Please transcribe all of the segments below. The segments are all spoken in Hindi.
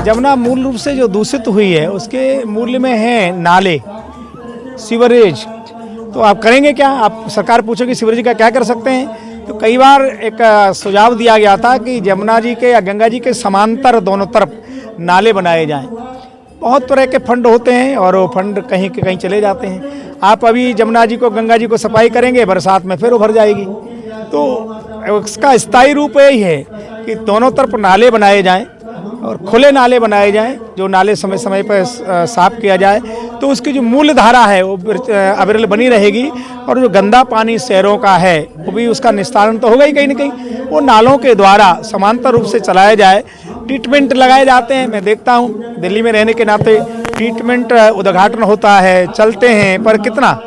जमुना मूल रूप से जो दूषित हुई है उसके मूल्य में है नाले, सीवरेज। तो आप करेंगे क्या? आप सरकार पूछोगे सीवरेज का क्या कर सकते हैं? तो कई बार एक सुझाव दिया गया था कि जमुना जी के या गंगा जी के समांतर दोनों तरफ नाले बनाए जाएं। बहुत तरह के फंड होते हैं और वो फंड कहीं के कहीं चले जाते हैं। आप अभी जमुना जी को, गंगा जी को सफाई करेंगे, बरसात में फिर उभर जाएगी। तो इसका स्थायी रूप यही है कि दोनों तरफ नाले बनाए जाएं और खुले नाले बनाए जाएं, जो नाले समय समय पर साफ किया जाए तो उसकी जो मूल धारा है वो अविरल बनी रहेगी और जो गंदा पानी शहरों का है वो भी उसका निस्तारण तो होगा ही कहीं ना कहीं। वो नालों के द्वारा समांतर रूप से चलाया जाए। ट्रीटमेंट लगाए जाते हैं, मैं देखता हूँ दिल्ली में रहने के नाते ट्रीटमेंट उद्घाटन होता है, चलते हैं, पर कितना?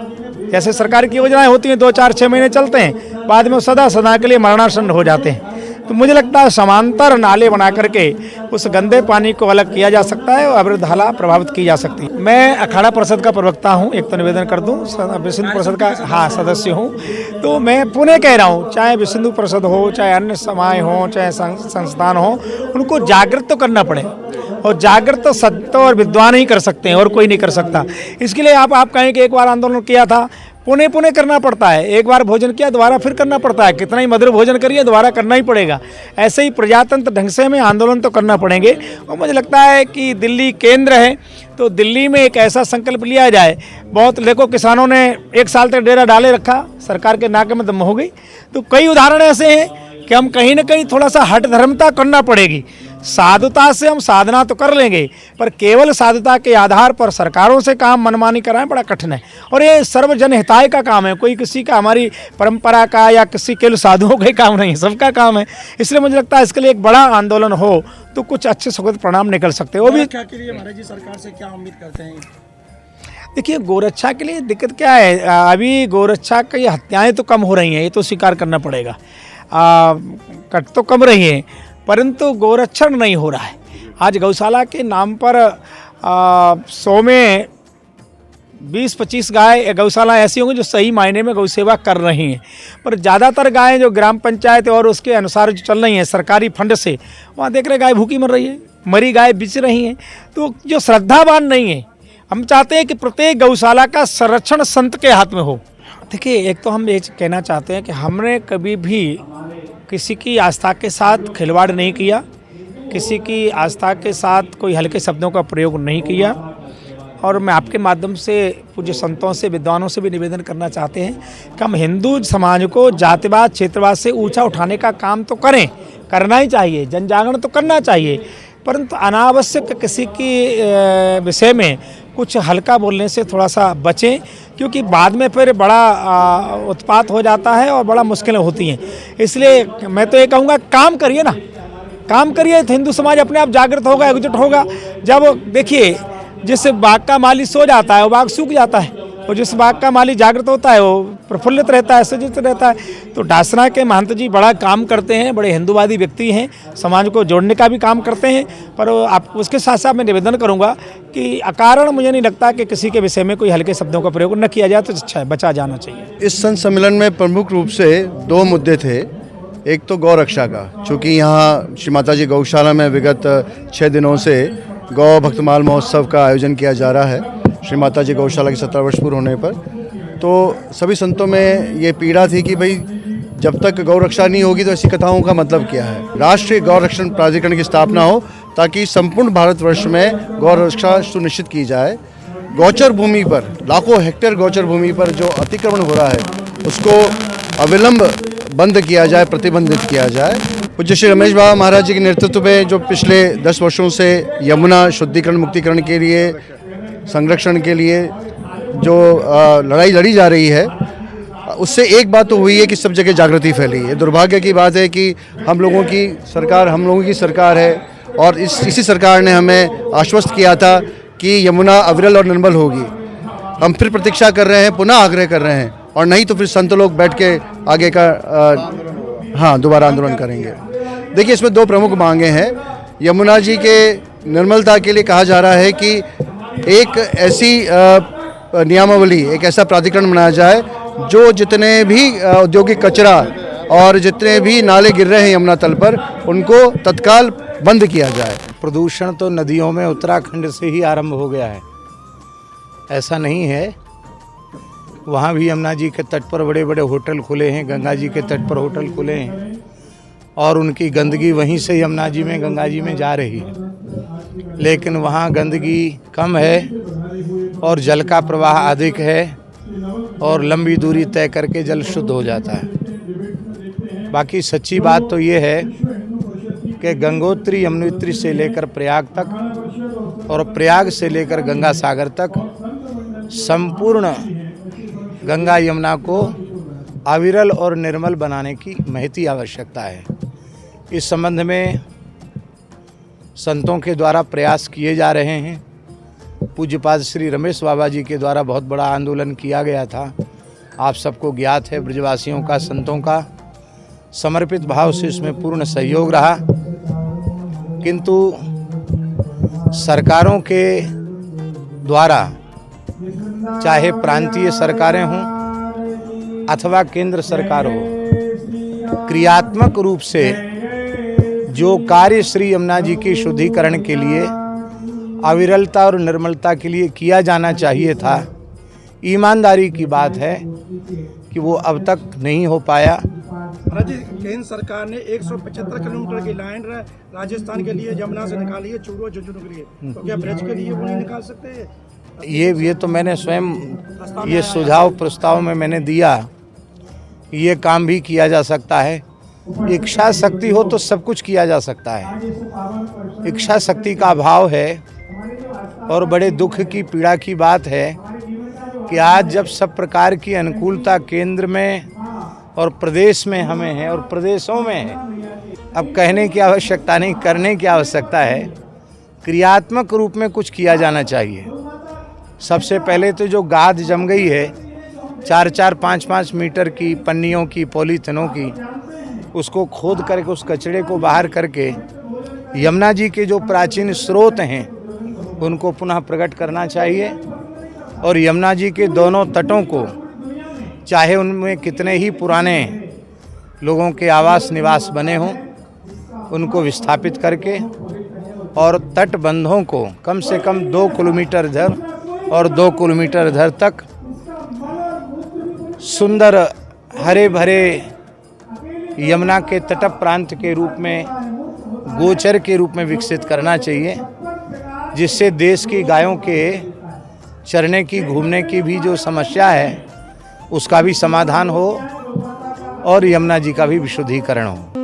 जैसे सरकार की योजनाएं होती हैं 2, 4, 6 महीने चलते हैं, बाद में सदा सदा के लिए मरणासन्न हो जाते हैं। तो मुझे लगता है समांतर नाले बना करके उस गंदे पानी को अलग किया जा सकता है और अविरल धारा प्रभावित की जा सकती है। मैं अखाड़ा परिषद का प्रवक्ता हूँ, एक तो निवेदन कर दूँ, विश्व हिंदू परिषद का सदस्य हूँ। तो मैं पुनः कह रहा हूँ, चाहे विश्व हिंदू परिषद हो, चाहे अन्य समाज हो, चाहे संस्थान हो, उनको जागृत तो करना पड़े और जागृत तो संत और विद्वान ही कर सकते हैं और कोई नहीं कर सकता। इसके लिए आप कहें कि एक बार आंदोलन किया था, पुणे पुणे करना पड़ता है। एक बार भोजन किया दोबारा फिर करना पड़ता है, कितना ही मधुर भोजन करिए दोबारा करना ही पड़ेगा। ऐसे ही प्रजातंत्र ढंग से हमें आंदोलन तो करना पड़ेंगे। और मुझे लगता है कि दिल्ली केंद्र है तो दिल्ली में एक ऐसा संकल्प लिया जाए। बहुत देखो, किसानों ने 1 साल तक डेरा डाले रखा, सरकार के नाके में दम हो गई। तो कई उदाहरण ऐसे हैं कि हम कहीं ना कहीं थोड़ा सा हठ धर्मता करना पड़ेगी। साधुता से हम साधना तो कर लेंगे, पर केवल साधुता के आधार पर सरकारों से काम मनमानी कराएं बड़ा कठिन है। और ये सर्वजन हिताय का काम है, कोई किसी का, हमारी परंपरा का या किसी केवल साधुओं का ही काम नहीं है, सबका काम है। इसलिए मुझे लगता है इसके लिए एक बड़ा आंदोलन हो तो कुछ अच्छे सुखद परिणाम निकल सकते हैं। वो भी के लिए महाराज जी सरकार से क्या उम्मीद करते हैं? देखिए, गोरक्षा के लिए दिक्कत क्या है, अभी गोरक्षा की हत्याएँ तो कम हो रही हैं, ये तो स्वीकार करना पड़ेगा। कट तो कम रही है, परंतु गोरक्षण नहीं हो रहा है। आज गौशाला के नाम पर 100 में 20-25 गाय गौशाला ऐसी होंगी जो सही मायने में गौ सेवा कर रही हैं, पर ज़्यादातर गायें जो ग्राम पंचायत और उसके अनुसार जो चल रही हैं सरकारी फंड से, वहाँ देख रहे गाय भूखी मर रही है, मरी गाय बिच रही हैं। तो जो श्रद्धावान नहीं है, हम चाहते हैं कि प्रत्येक गौशाला का संरक्षण संत के हाथ में हो। देखिए, एक तो हम ये कहना चाहते हैं कि हमने कभी भी किसी की आस्था के साथ खिलवाड़ नहीं किया, किसी की आस्था के साथ कोई हल्के शब्दों का प्रयोग नहीं किया। और मैं आपके माध्यम से पूज्य संतों से, विद्वानों से भी निवेदन करना चाहते हैं कि हम हिंदू समाज को जातिवाद, क्षेत्रवाद से ऊंचा उठाने का काम तो करें, करना ही चाहिए, जन जागरण तो करना चाहिए, परंतु अनावश्यक किसी की विषय में कुछ हल्का बोलने से थोड़ा सा बचें, क्योंकि बाद में फिर बड़ा उत्पात हो जाता है और बड़ा मुश्किलें होती हैं। इसलिए मैं तो ये कहूँगा, काम करिए ना, काम करिए तो हिंदू समाज अपने आप जागृत होगा, एकजुट होगा। जब देखिए, जिस बाग का माली सो जाता है वो बाग सूख जाता है, और जिस बाग का माली जागृत होता है वो प्रफुल्लित रहता है, सजित रहता है। तो डासना के महंत जी बड़ा काम करते हैं, बड़े हिंदूवादी व्यक्ति हैं, समाज को जोड़ने का भी काम करते हैं। पर आप उसके साथ साथ मैं निवेदन करूंगा कि अकारण मुझे नहीं लगता कि किसी के विषय में कोई हल्के शब्दों का प्रयोग न किया जाए तो अच्छा है, बचा जाना चाहिए। इस संत सम्मेलन में प्रमुख रूप से 2 मुद्दे थे। एक तो गौ रक्षा का, चूँकि यहाँ श्री माता जी गौशाला में विगत 6 दिनों से गौ भक्तमाल महोत्सव का आयोजन किया जा रहा है श्री माता जी गौशाला के 17 वर्ष पूर्ण होने पर। तो सभी संतों में ये पीड़ा थी कि भाई जब तक गौ रक्षा नहीं होगी तो ऐसी कथाओं का मतलब क्या है। राष्ट्रीय गौ रक्षण प्राधिकरण की स्थापना हो ताकि संपूर्ण भारतवर्ष में गौ रक्षा सुनिश्चित की जाए। गौचर भूमि पर, लाखों हेक्टेयर गौचर भूमि पर जो अतिक्रमण हो रहा है उसको अविलंब बंद किया जाए, प्रतिबंधित किया जाए। पूज्य श्री रमेश बाबा महाराज जी के नेतृत्व में जो पिछले 10 वर्षों से यमुना शुद्धिकरण मुक्तिकरण के लिए, संरक्षण के लिए जो लड़ाई लड़ी जा रही है, उससे एक बात तो हुई है कि सब जगह जागृति फैली है। दुर्भाग्य की बात है कि हम लोगों की सरकार है और इसी सरकार ने हमें आश्वस्त किया था कि यमुना अविरल और निर्मल होगी। हम फिर प्रतीक्षा कर रहे हैं, पुनः आग्रह कर रहे हैं, और नहीं तो फिर संत लोग बैठ के आगे का दोबारा आंदोलन करेंगे। देखिए, इसमें 2 प्रमुख मांगे हैं। यमुना जी के निर्मलता के लिए कहा जा रहा है कि एक ऐसी नियमावली, एक ऐसा प्राधिकरण बनाया जाए जो जितने भी औद्योगिक कचरा और जितने भी नाले गिर रहे हैं यमुना तल पर, उनको तत्काल बंद किया जाए। प्रदूषण तो नदियों में उत्तराखंड से ही आरंभ हो गया है, ऐसा नहीं है। वहाँ भी यमुना जी के तट पर बड़े बड़े होटल खुले हैं, गंगा जी के तट पर होटल खुले हैं और उनकी गंदगी वहीं से यमुना जी में गंगा जी में जा रही है। लेकिन वहाँ गंदगी कम है और जल का प्रवाह अधिक है और लंबी दूरी तय करके जल शुद्ध हो जाता है। बाकी सच्ची बात तो ये है कि गंगोत्री यमुनोत्री से लेकर प्रयाग तक और प्रयाग से लेकर गंगा सागर तक संपूर्ण गंगा यमुना को अविरल और निर्मल बनाने की महती आवश्यकता है। इस संबंध में संतों के द्वारा प्रयास किए जा रहे हैं। पूज्यपाद श्री रमेश बाबा जी के द्वारा बहुत बड़ा आंदोलन किया गया था, आप सबको ज्ञात है। ब्रजवासियों का, संतों का समर्पित भाव से इसमें पूर्ण सहयोग रहा, किंतु सरकारों के द्वारा, चाहे प्रांतीय सरकारें हों अथवा केंद्र सरकार हो, क्रियात्मक रूप से जो कार्य श्री यमुना जी के शुद्धिकरण के लिए, अविरलता और निर्मलता के लिए किया जाना चाहिए था, ईमानदारी की बात है कि वो अब तक नहीं हो पाया। महाराज जी, केंद्र सरकार ने 175 किलोमीटर की लाइन राजस्थान के लिए यमुना से निकाली है, चूरू और झुंझुनू के लिए, तो क्या ब्रज के लिए वो नहीं निकाल सकते? ये तो मैंने स्वयं ये सुझाव प्रस्ताव में मैंने दिया, ये काम भी किया जा सकता है। इच्छा शक्ति हो तो सब कुछ किया जा सकता है। इच्छा शक्ति का अभाव है और बड़े दुख की, पीड़ा की बात है कि आज जब सब प्रकार की अनुकूलता केंद्र में और प्रदेश में हमें है और प्रदेशों में है, अब कहने की आवश्यकता नहीं, करने की आवश्यकता है। क्रियात्मक रूप में कुछ किया जाना चाहिए। सबसे पहले तो जो गाद जम गई है 4-4, 5-5 मीटर की पन्नियों की, पॉलीथिनों की, उसको खोद करके उस कचरे को बाहर करके यमुना जी के जो प्राचीन स्रोत हैं उनको पुनः प्रकट करना चाहिए और यमुना जी के दोनों तटों को, चाहे उनमें कितने ही पुराने लोगों के आवास निवास बने हों, उनको विस्थापित करके और तटबंधों को कम से कम 2 किलोमीटर इधर और 2 किलोमीटर इधर तक सुंदर हरे भरे यमुना के तट प्रांत के रूप में, गोचर के रूप में विकसित करना चाहिए, जिससे देश की गायों के चरने की, घूमने की भी जो समस्या है उसका भी समाधान हो और यमुना जी का भी विशुद्धिकरण हो।